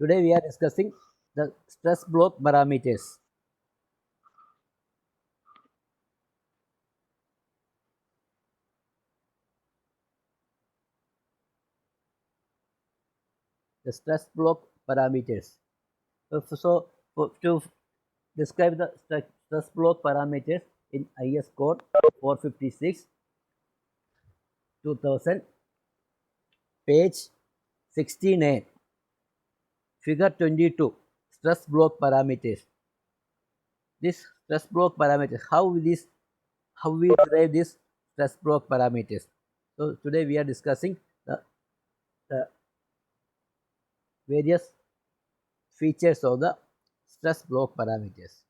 Today we are discussing the stress block parameters. The stress block parameters. To describe the stress block parameters in IS code 456 2000, page 69, figure 22, stress block parameters. This stress block parameters, how we derive this stress block parameters. So today we are discussing the various features of the stress block parameters.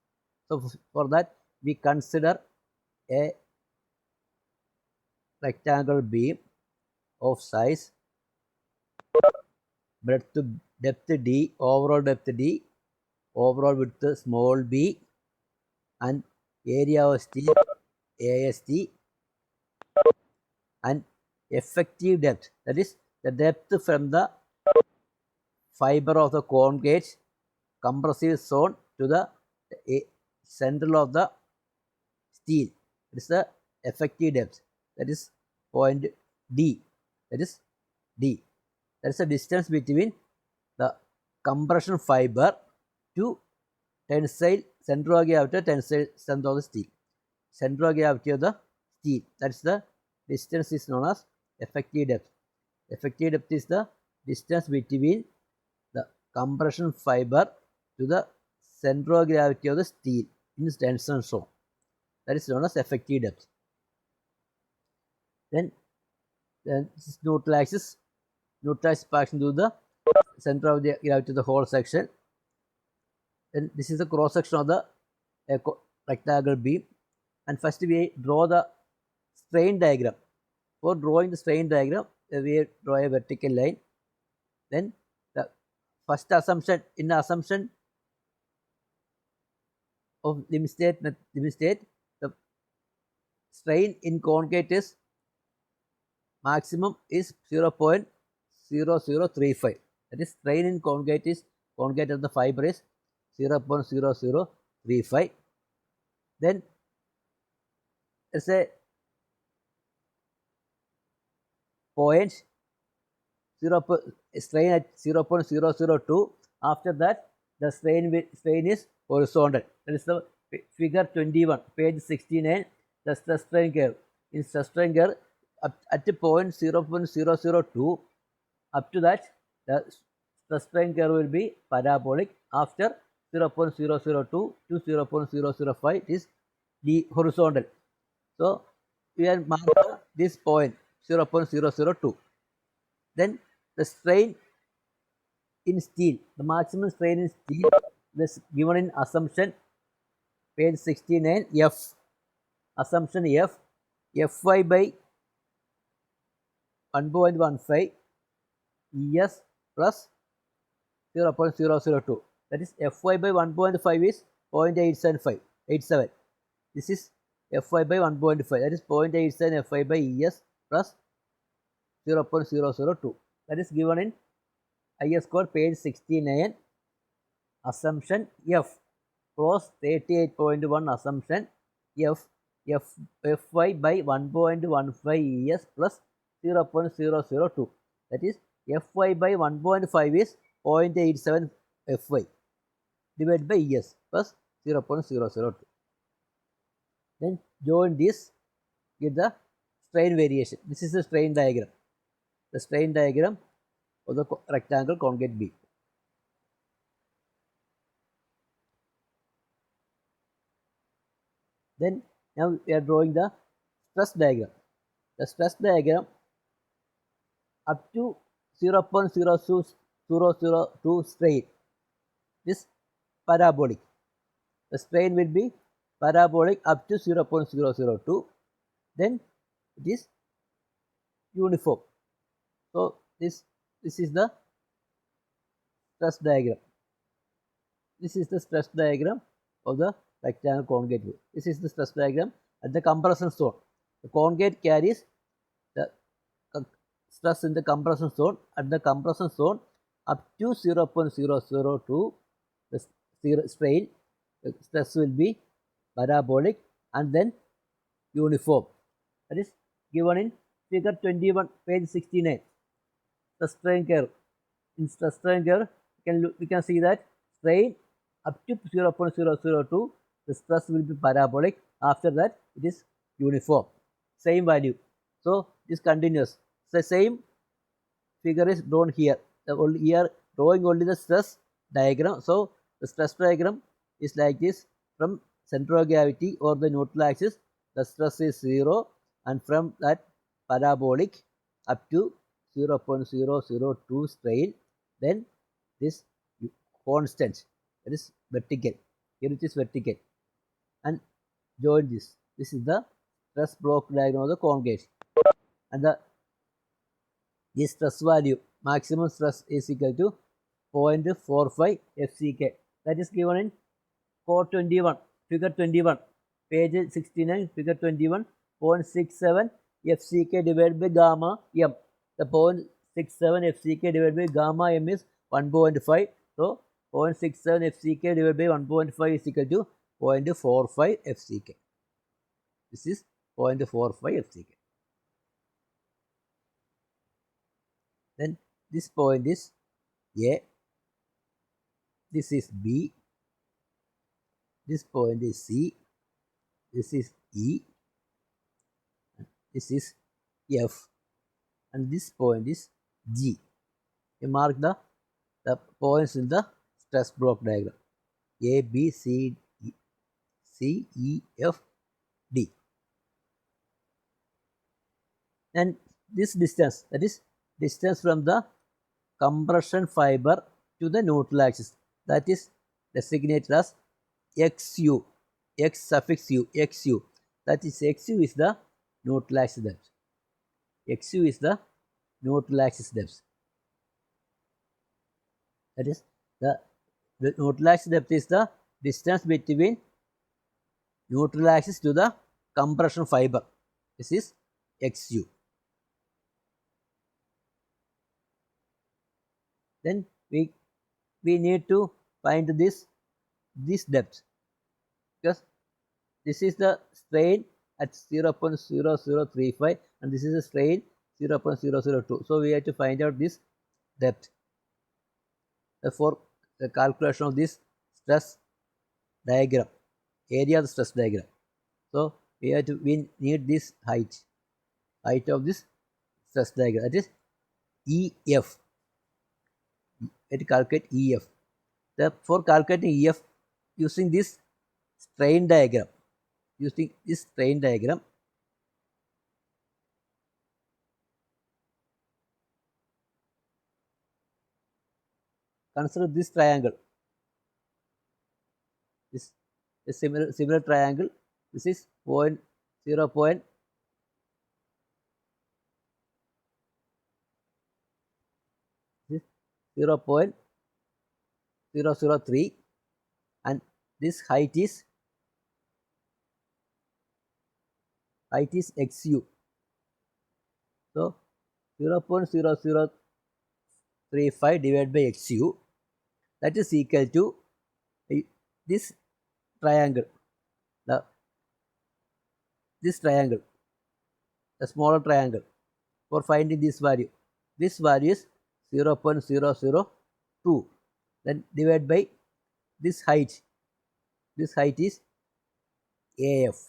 So for that we consider a rectangle beam of size breadth depth d, overall depth d, overall width small b, and area of steel AST, and effective depth, that is the depth from the fiber of the concave compressive zone to the center of the steel. It is the effective depth, that is point D, that is D. That is the distance between the compression fiber to tensile center of gravity, tensile strength of the steel. Center of gravity of the steel, that is the distance is known as effective depth. Effective depth is the distance between the compression fiber to the center of gravity of the steel in tension zone. That is known as effective depth. Then this is neutral axis passing through the center of the gravity of the whole section. Then this is the cross section of the rectangle beam. And first we draw the strain diagram. For drawing the strain diagram, we draw a vertical line. Then the first assumption, in the assumption of limit state, the strain in concave is maximum is 0.0035. That is, strain in concave of the fiber is 0.0035. Then let's say point strain at 0.002. After that, the strain is horizontal. That is the figure 21, page 69, the stress strain curve. In stress strain curve, at point 0.002, up to that, the stress strain curve will be parabolic. After 0.002 to 0.005 is the horizontal. So we are marking this point 0.002. Then the strain in steel, the maximum strain in steel is given in assumption page 69, F. Assumption F, Fy by 1.15 ES plus 0.002. That is, Fy by 1.5 is 0.877. This is Fy by 1.5. That is 0.87 Fy by ES plus 0.002. That is given in IS code page 69. Assumption F. Clause 38.1 assumption F. Fy by 1.15 ES plus 0.002. That is, Fy by 1.5 is 0.87 Fy divided by ES plus 0.002. Then join this, get the strain variation. This is the strain diagram. The strain diagram of the rectangle concave beam. Then now we are drawing the stress diagram. The stress diagram up to 0.002 strain is parabolic. The strain will be parabolic up to 0.002. Then it is uniform. So this is the stress diagram. This is the stress diagram of the rectangle concave beam. This is the stress diagram at the compression zone. The concave carries the stress in the compression zone. At the compression zone, up to 0.002, the strain, the stress will be parabolic and then uniform. That is given in figure 21, page 69. The strain curve. In the strain curve, we can see that strain up to 0.002, the stress will be parabolic. After that, it is uniform, same value. So it is continuous. The same figure is drawn here. Here drawing only the stress diagram. So the stress diagram is like this. From center of gravity or the neutral axis, the stress is 0, and from that parabolic up to 0.002 strain, then this constant, that is vertical. Here it is vertical, and join this. This is the stress block diagram of the cone gauge, and this stress value, maximum stress, is equal to 0.45 FCK. That is given in core 21, figure 21, page 69, figure 21, 0.67 FCK divided by gamma m. The 0.67 FCK divided by gamma m is 1.5. So 0.67 FCK divided by 1.5 is equal to 0.45 FCK. This is 0.45 FCK. Then this point is A, this is B, this point is C, this is E, this is F, and this point is G. You mark the points in the stress block diagram. A, B, C, E, F, D. And this distance, that is distance from the compression fiber to the neutral axis, that is designated as XU, X suffix U, XU. That is XU is the neutral axis depth. XU is the neutral axis depth. That is the neutral axis depth is the distance between neutral axis to the compression fiber. This is XU. Then we need to find this depth, because this is the strain at 0.0035 and this is the strain 0.002. So we have to find out this depth. Therefore, the calculation of this stress diagram, area of the stress diagram. So we need this height of this stress diagram, that is EF. To calculate EF. For calculating EF, using this strain diagram, consider this triangle. This is similar triangle. This is 0.003 and this height is XU. So 0.0035 divided by XU, that is equal to this triangle, the smaller triangle. For finding this value is 0.002. Then divide by this height. This height is AF.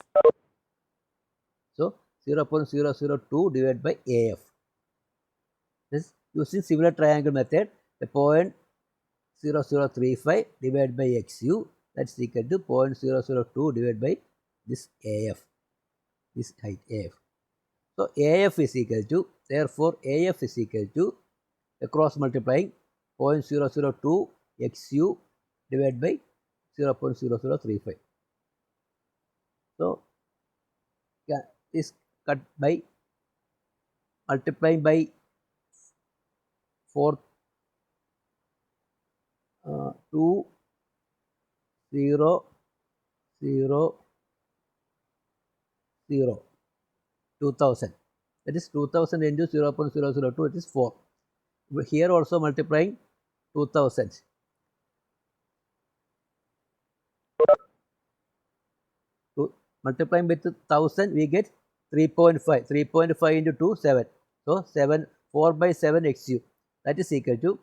So 0.002 divided by AF. This using similar triangle method, the 0.0035 divided by XU, that's equal to 0.002 divided by this AF, this height AF. So AF is equal to, therefore AF is equal to cross multiplying 0.002 XU divided by 0.0035. So yeah, is cut by multiplying by 4 2 0 0 0 2000. That is 2000 into 0.002, it is 4. Here also multiplying 2000. Multiplying with 1000, we get 3.5. 3.5 into 2, 7. So 4 by 7 XU. That is equal to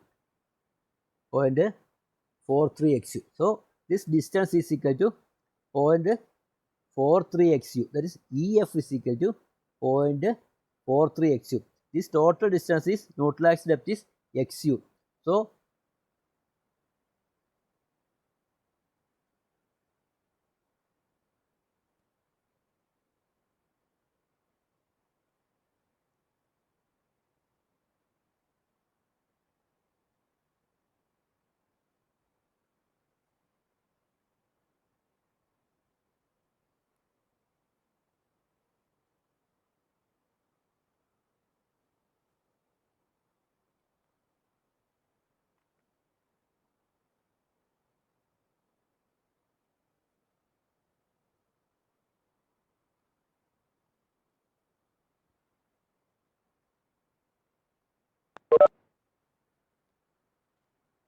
0.43 XU. So this distance is equal to 0.43 XU. That is EF is equal to 0.43 XU. This total distance is neutral axis depth is XU. So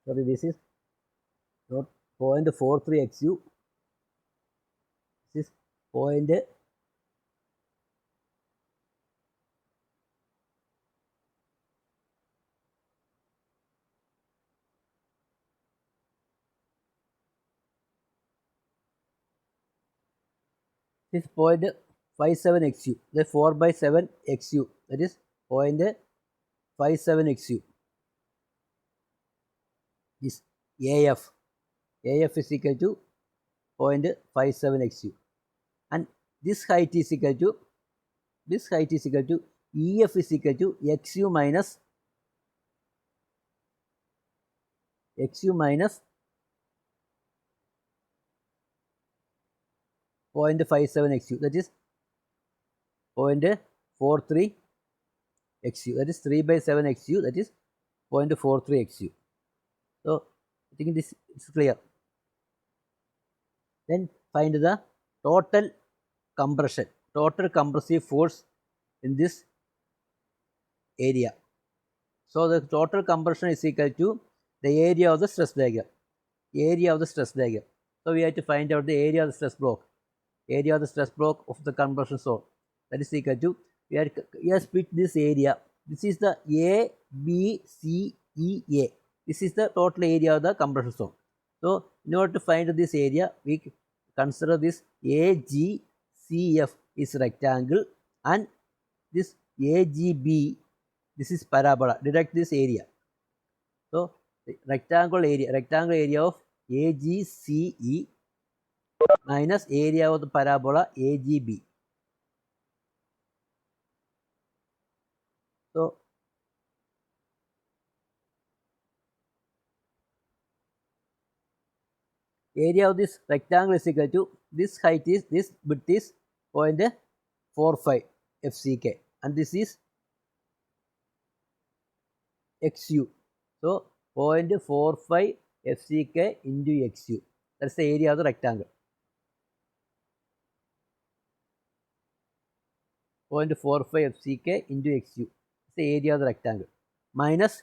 sorry, this is not 0.43 XU. This is point. This is 0.57 XU. The 4 by 7 XU. That is 0.57 XU. This AF. AF is equal to 0.57 XU. And this height is equal to EF is equal to XU minus 0.57 XU. That is 0.43 XU. That is 3 by 7 XU. That is 0.43 XU. So I think this is clear. Then find the total compression, total compressive force in this area. So the total compression is equal to the area of the stress diagram. So we have to find out the area of the stress block. Area of the stress block of the compression zone. That is equal to, we have split this area. This is the A, B, C, E, A. This is the total area of the compression zone. So in order to find this area, we consider this AGCF is rectangle and this AGB, this is parabola. Deduct this area. So the rectangle area of AGCE minus area of the parabola AGB. So area of this rectangle is equal to, this height is, this width is 0.45 FCK and this is XU. So 0.45 FCK into XU. That's the area of the rectangle. 0.45 FCK into XU. That's the area of the rectangle. Minus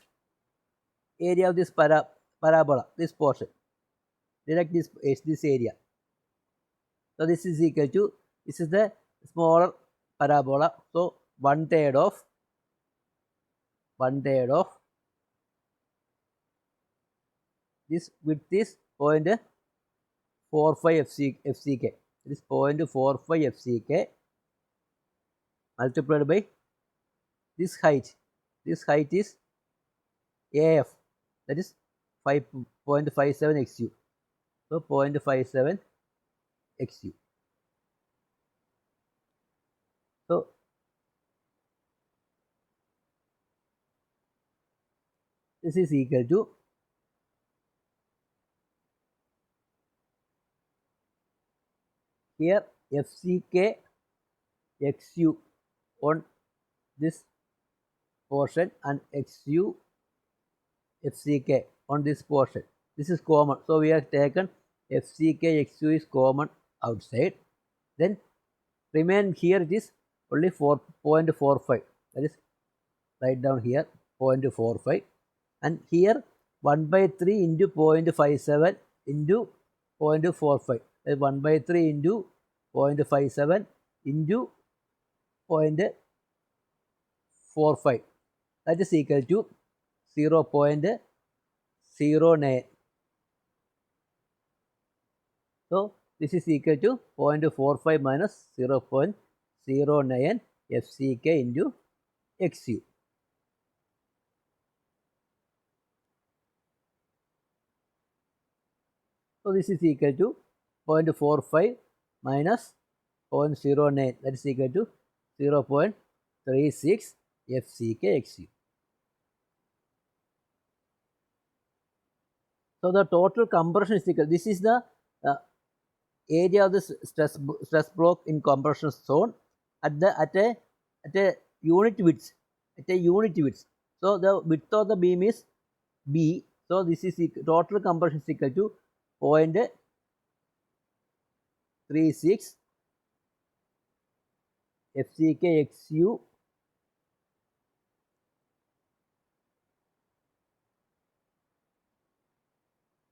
area of this parabola, this portion. Deduct this area. So this is equal to, this is the smaller parabola. So 1/3 of this width is 0.45 FCK. It is 0.45 FCK multiplied by this height. This height is AF. That is 5.57 XU. So 0.57 XU. So this is equal to here FCK XU on this portion and XU FCK on this portion. This is common. So we have taken FCK XU is common outside. Then remain here it is only 4.45. That is write down here 0.45 and here 1 by 3 into 0.57 into 0.45. 1 by 3 into 0.57 into 0.45. That is equal to 0.09. So this is equal to 0.45 minus 0.09 FCK into XU. So this is equal to 0.45 minus 0.09, that is equal to 0.36 FCK XU. So the total compression is equal. This is the area of the stress block in compression zone at a unit width. At a unit width. So the width of the beam is B. So this is total compression is equal to 0.36 FCK XU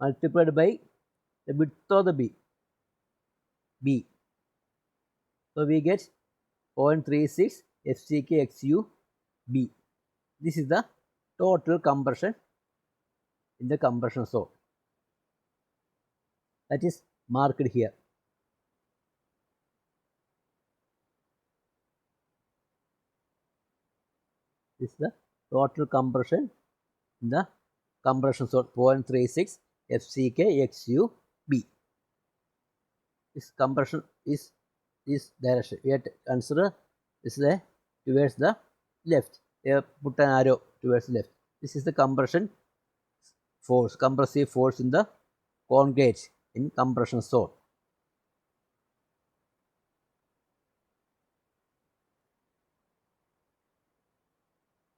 multiplied by the width of the B. So we get 0.36 FCK XU B. This is the total compression in the compression zone. That is marked here. This is the total compression in the compression zone, 0.36 FCK XU B. This compression is this direction. We have to consider this is towards the left. We have put an arrow towards the left. This is the compression force, compressive force in the concave in compression zone.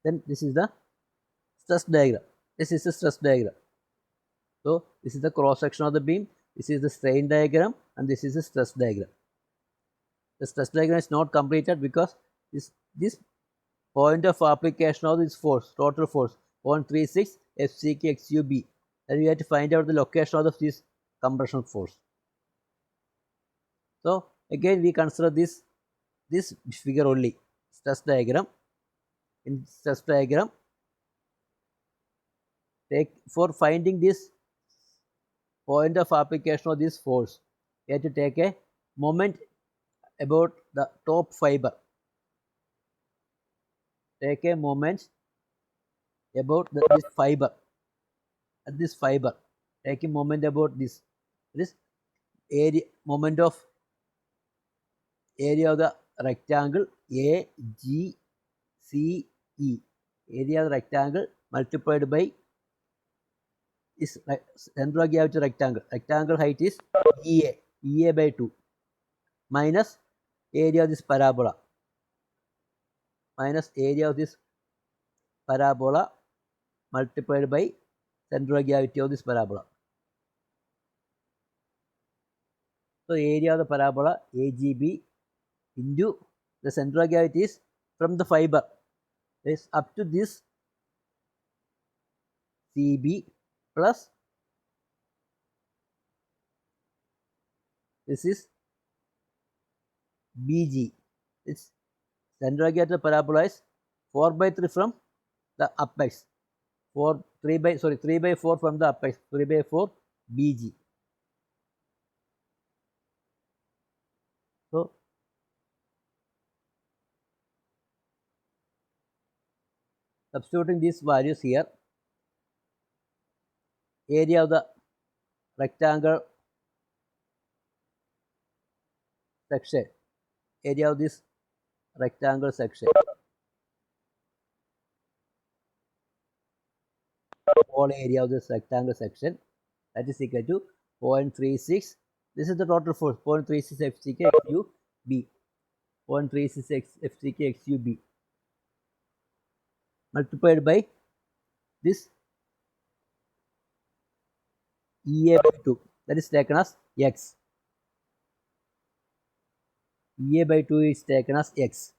Then this is the stress diagram. This is the stress diagram. So this is the cross section of the beam. This is the strain diagram, and this is the stress diagram. The stress diagram is not completed because this point of application of this force, total force, 0.36 FCK XU B. And we have to find out the location of this compression force. So again we consider this figure only, stress diagram. In stress diagram, for finding this point of application of this force, we have to take a moment about the top fiber. Take a moment about this fiber. At this fiber, take a moment about this area, moment of area of the rectangle AGCE. Area of the rectangle multiplied by is center of gravity rectangle. Rectangle height is EA by 2 minus area of this parabola. Minus area of this parabola multiplied by center of gravity of this parabola. So area of the parabola AGB into the center of gravity is from the fiber is up to this CB plus this is BG. Its center of gravity parabola is 4 by 3 from the apex. 3 by 4 from the apex. 3 by 4 BG. So substituting these values here, area of the rectangle section, area of this rectangle section, whole area of this rectangle section, that is equal to 0.36. This is the total force, 0.36 FCK XU B. 0.36 FCK XU B multiplied by this EA by 2, that is taken as X. EA by 2 is taken as X.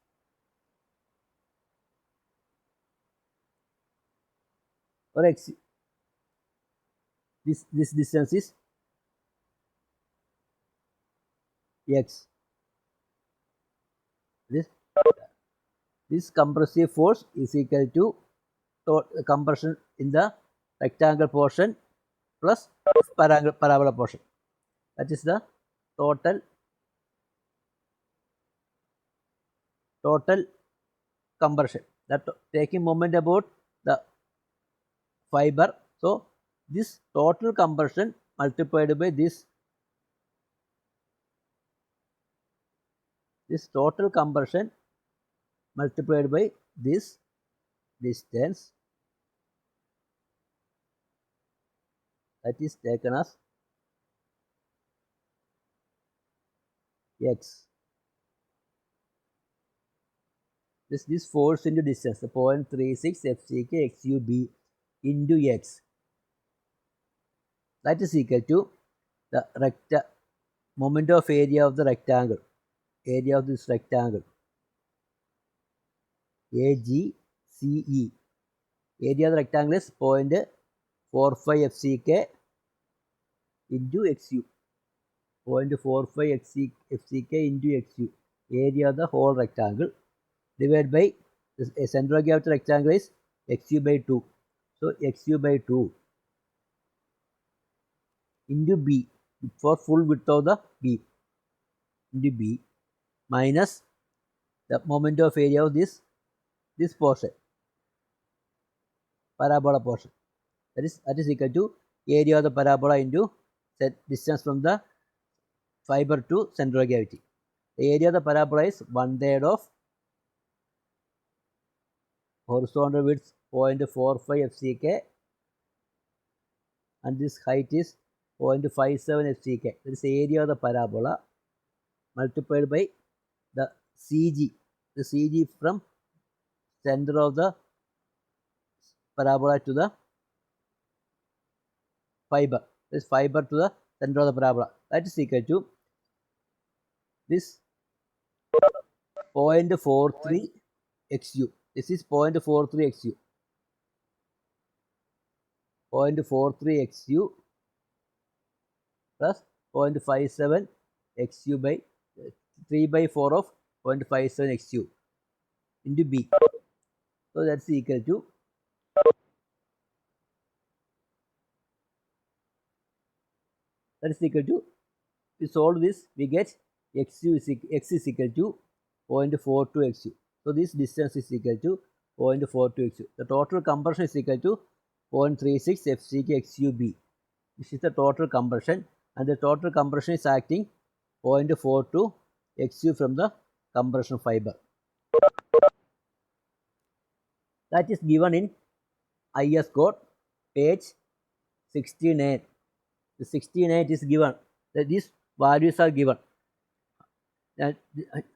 Or X. this distance is x. This compressive force is equal to compression in the rectangle portion plus parabola portion. That is the total compression. That taking moment about the fiber. So this total compression multiplied by this total compression multiplied by this distance, that is taken as x. This force into distance, the 0.36 FCK XUB into x, that is equal to the moment of area of the rectangle, area of this rectangle, AGCE. Area of the rectangle is 0.45 FCK into XU. 0.45 FCK into XU. Area of the whole rectangle divided by the center of gravity rectangle is XU by 2. So XU by 2 into B for full width of the beam into B minus the moment of area of this portion, parabola portion. That is equal to area of the parabola into the distance from the fiber to center of gravity. The area of the parabola is 1/3 of horizontal width 0.45 FCK and this height is 0.57 FCK. That is the area of the parabola multiplied by the CG. The CG from center of the parabola to the fiber. This fiber to the center of the parabola. That is equal to this 0.43 XU. This is 0.43 XU. 0.43 XU plus 0.57 XU by 3/4 of 0.57 XU into B. So that's equal to we solve this, we get x is equal to 0.42 XU. So this distance is equal to 0.42 XU. The total compression is equal to 0.36 FCK XUB. This is the total compression, and the total compression is acting 0.42 XU from the compression fiber. That is given in IS code page 69. The 69 is given. That these values are given. And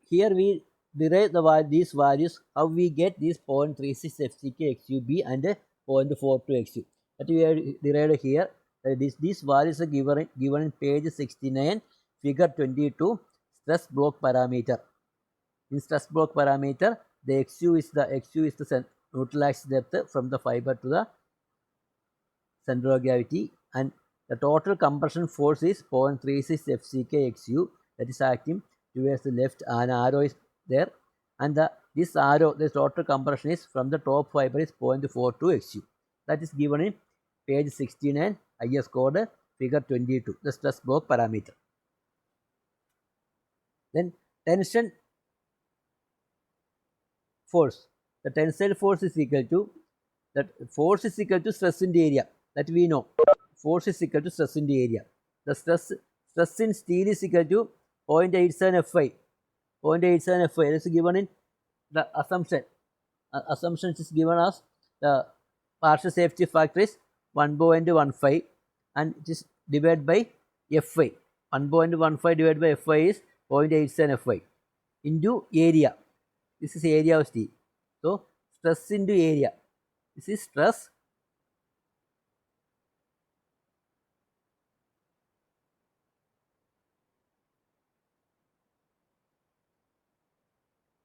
here we derive these values, how we get these 0.36 FCK XUB and 0.42 XU. That we are derived here. These values are given in page 69, figure 22, stress block parameter. In stress block parameter, the XU is the neutral axis depth from the fiber to the center of gravity, and the total compression force is 0.36 FCK XU, that is acting towards the left, and arrow is there, and this total compression is from the top fiber is 0.42 XU. That is given in page 69, IS code figure 22, the stress block parameter. Then tension force. The tensile force is equal to stress into area. That we know. Force is equal to stress into area. The stress in steel is equal to 0.87 Fi. 0.87 Fi. That is given in the assumption. Assumption is given as the partial safety factor is 1.15, and it is divided by Fi. 1.15 divided by Fi is 0.87 Fi into area. This is area of steel. So stress into area. This is stress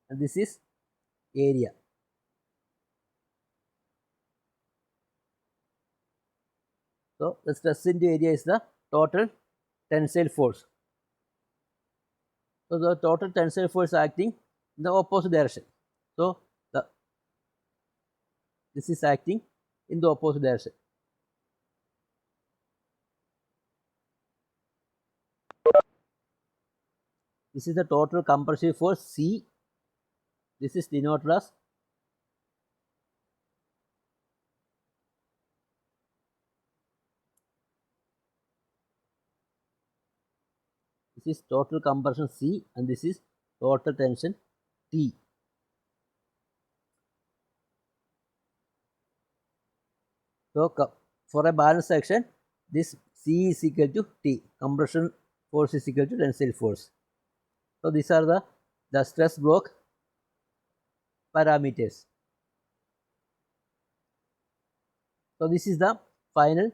and this is area. So the stress into area is the total tensile force. So the total tensile force acting in the opposite direction. So this is acting in the opposite direction. This is the total compressive force C. This is denoted as this is total compression C and this is total tension T. So for a balanced section, this C is equal to T. Compression force is equal to tensile force. So these are the stress block parameters. So this is the final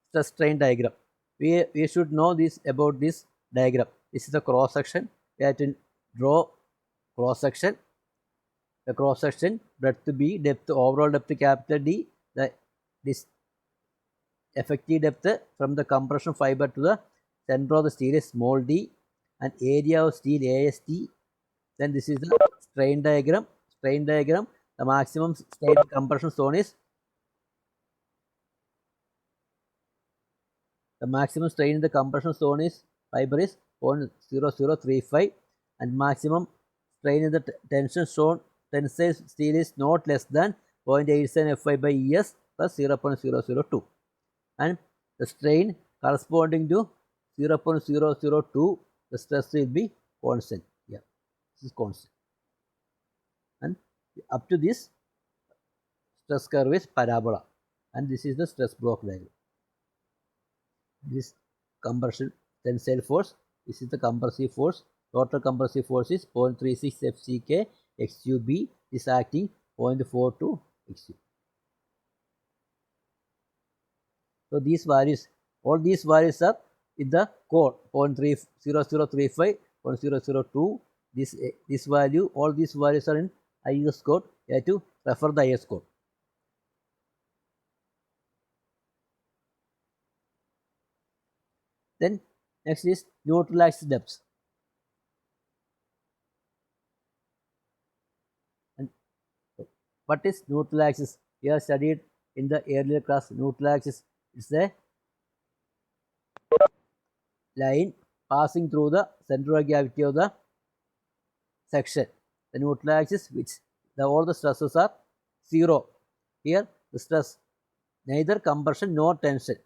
stress strain diagram. We should know this about this diagram. This is the cross section. We have to draw cross section. The cross section breadth B, depth overall depth capital D, this effective depth from the compression fiber to the center of the steel is small d, and area of steel AST. Then this is the strain diagram. Strain diagram. The maximum strain compression zone is the maximum strain in the compression zone is fiber is 0.0035, and maximum strain in the tension zone tensile steel is not less than 0.87 Fy by ES plus 0.002, and the strain corresponding to 0.002, the stress will be constant. Yeah, this is constant, and up to this stress curve is parabola, and this is the stress block diagram. This compression tensile force, this is the compressive force. Total compressive force is 0.36 FCK XUB is acting 0.42 XU. So these values, all these values are in the code 0.30035, 0.002. This value, all these values are in IS code. You have to refer the IS code. Then next is neutral axis depth. And what is neutral axis? We have studied in the earlier class. Neutral axis is a line passing through the center of gravity of the section. The neutral axis, which all the stresses are zero. Here the stress neither compression nor tension.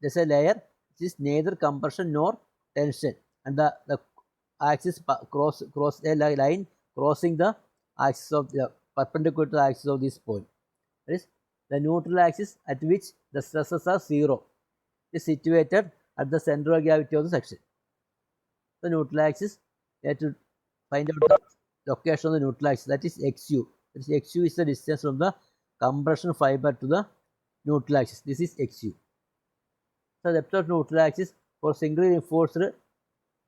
There's a layer which is neither compression nor tension, and the axis cross a line crossing the axis of the perpendicular to the axis of this point. That is the neutral axis at which the stresses are zero is situated at the center of gravity of the section. The neutral axis, we have to find out the location of the neutral axis, that is XU. That is XU is the distance from the compression fiber to the neutral axis. This is XU. So the depth of neutral axis for singly reinforced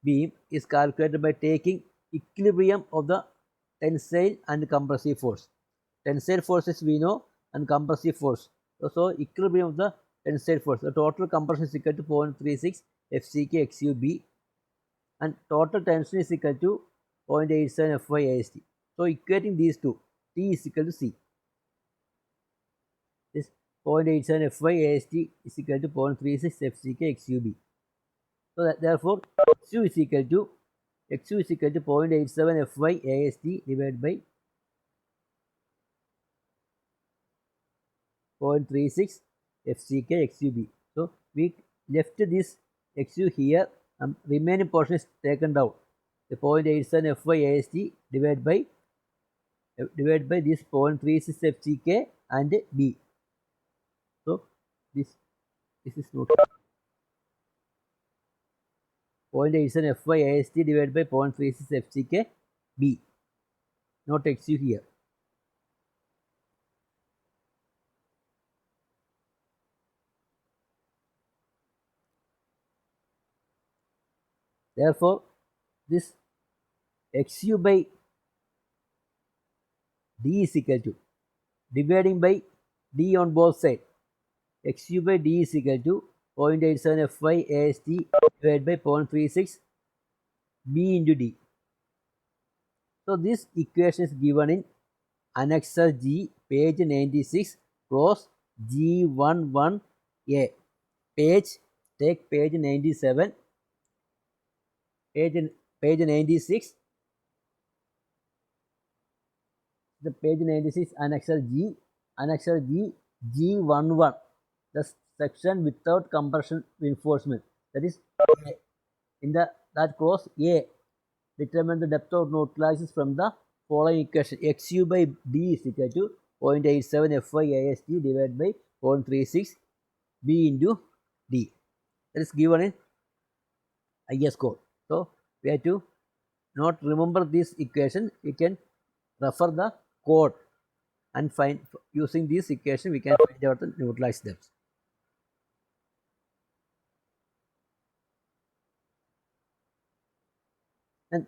beam is calculated by taking equilibrium of the tensile and compressive force. Tensile forces we know, and compressive force. So equilibrium of the tensile force. The total compression is equal to 0.36 FCK XUB, and total tension is equal to 0.87 Fy AST. So equating these two, T is equal to C. This 0.87 Fy AST is equal to 0.36 FCK XUB. So therefore XU is equal to 0.87 Fy AST divided by 0.36 FCK XUB. So we left this XU here, and remaining portion is taken down. The 0.87 Fy AST divided by this 0.36 FCK and B. So this is not 0.87 Fy AST divided by 0.36 FCK B, not XU here. Therefore, this XU by D is equal to, dividing by D on both sides, xu by d is equal to 0.87 fy ast divided by 0.36 b into d. So this equation is given in Annexure G, page 96, cross G11A. Take page 97, page 96, the page 96, Annexure G, G11, the section without compression reinforcement. That is in the that cross A. Determine the depth of neutralizers from the following equation. xu by d is equal to 0.87 fy ast divided by 0.36 b into d. That is given in IS code. So we have to not remember this equation. We can refer the code and find, using this equation we can find out the neutralized depth. And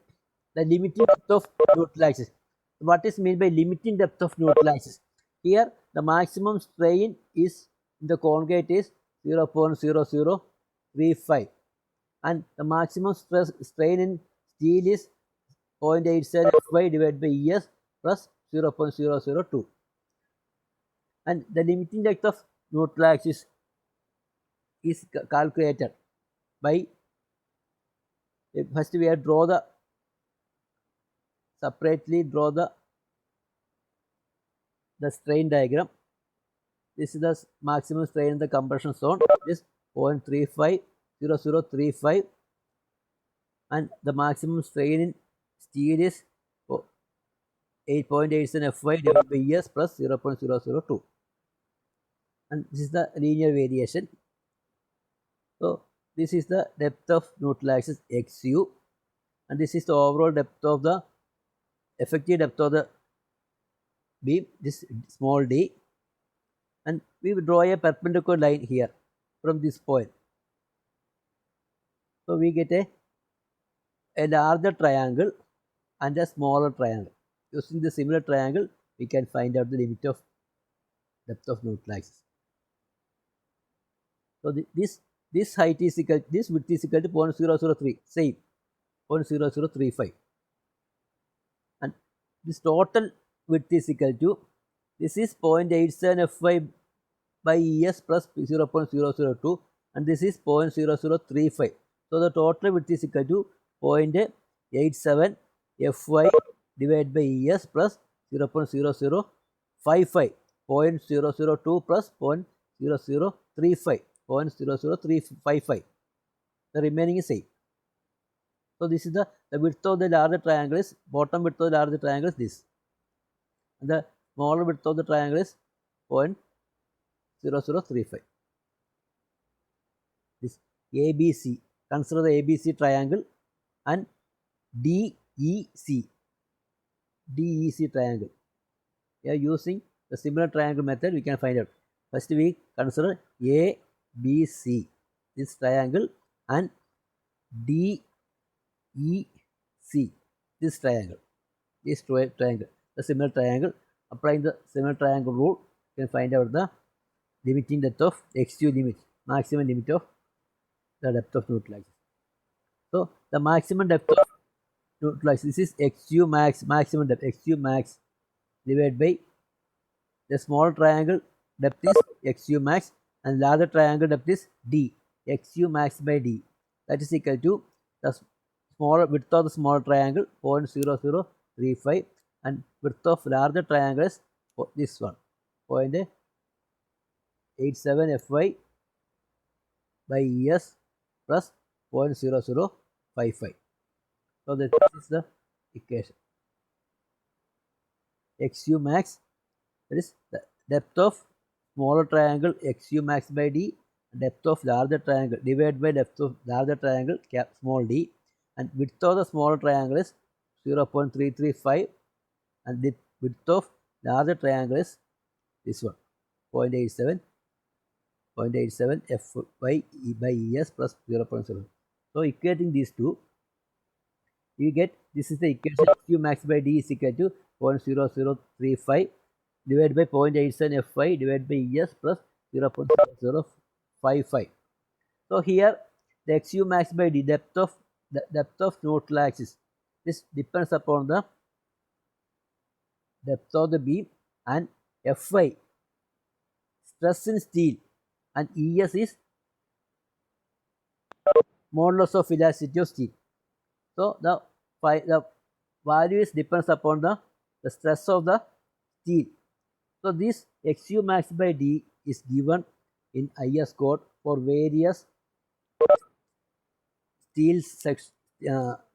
the limiting depth of neutralizers. What is meant by limiting depth of neutralizers? Here the maximum strain is in the concrete is 0.0035 and the maximum strain in steel is 0.87 fy divided by ES plus 0.002. And the limiting depth of neutralizers is calculated by, first we have separately draw the strain diagram. This is the maximum strain in the compression zone. This is 0.350035 and the maximum strain in steel is 8.87 fy divided by ES plus 0.002. And this is the linear variation. So this is the depth of neutralizers xu, and this is the overall depth of the effective depth of the beam, this small d, and we will draw a perpendicular line here from this point. So we get a larger triangle and a smaller triangle. Using the similar triangle, we can find out the limit of depth of neutralizers. So this height is equal, this width is equal to 0.003, same 0.0035, and this total width is equal to, this is 0.87 fy by ES plus 0.002 and this is 0.0035. So the total width is equal to 0.87 fy divided by ES plus 0.0055, 0.002 plus 0.0035, 0.00355. The remaining is same. So this is the width of the larger triangle is, bottom width of the larger triangle is this, and the smaller width of the triangle is 0.0035. This ABC, consider the ABC triangle and DEC triangle. We are using the similar triangle method, we can find out. First we consider ABC, this triangle, and DEC, this triangle, this triangle, the similar triangle. Applying the similar triangle rule, you can find out the limiting depth of xu limit, maximum limit of the depth of neutralizers. So the maximum depth of neutralizers, this is xu max, maximum depth, xu max divided by the small triangle depth is xu max and larger triangle depth is d, xu max by d, that is equal to the smaller width of the small triangle 0.0035 and width of larger triangle is this one 0.87 fy by ES plus 0.0055. So this is the equation. xu max, that is the depth of smaller triangle xu max by d, depth of larger triangle divided by depth of larger triangle cap small d, and width of the smaller triangle is 0.335 and the width of larger triangle is this one 0.87 f by ES plus 0.0. So equating these two, you get, this is the equation, xu max by d is equal to 0.0035 divided by 0.87 fy divided by ES plus 0.0055. So here the XU max by D, depth of neutral axis. This depends upon the depth of the beam, and Fy, stress in steel, and Es is modulus of elasticity of steel. So the value is depends upon the stress of the steel. So this XU max by D is given in IS code for various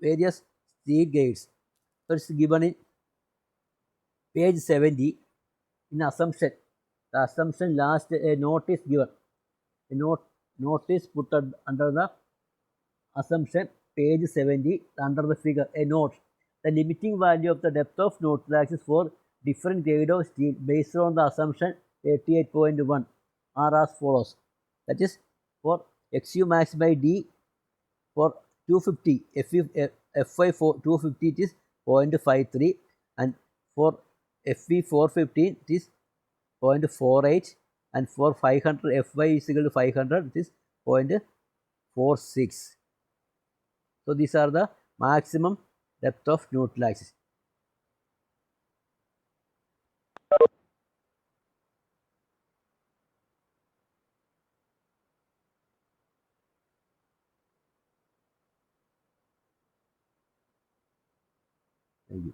various steel grades. So it's given in page 70 in assumption. The assumption last a note is given. A note is put under the assumption page 70 under the figure. A note. The limiting value of the depth of neutral axis for different grade of steel based on the assumption 38.1 are as follows. That is for XU max by D for 250 Fy for 250 it is 0.53, and for Fe 415 it is 0.48, and for 500 Fy is equal to 500 it is 0.46. So these are the maximum depth of neutral axis. Thank you.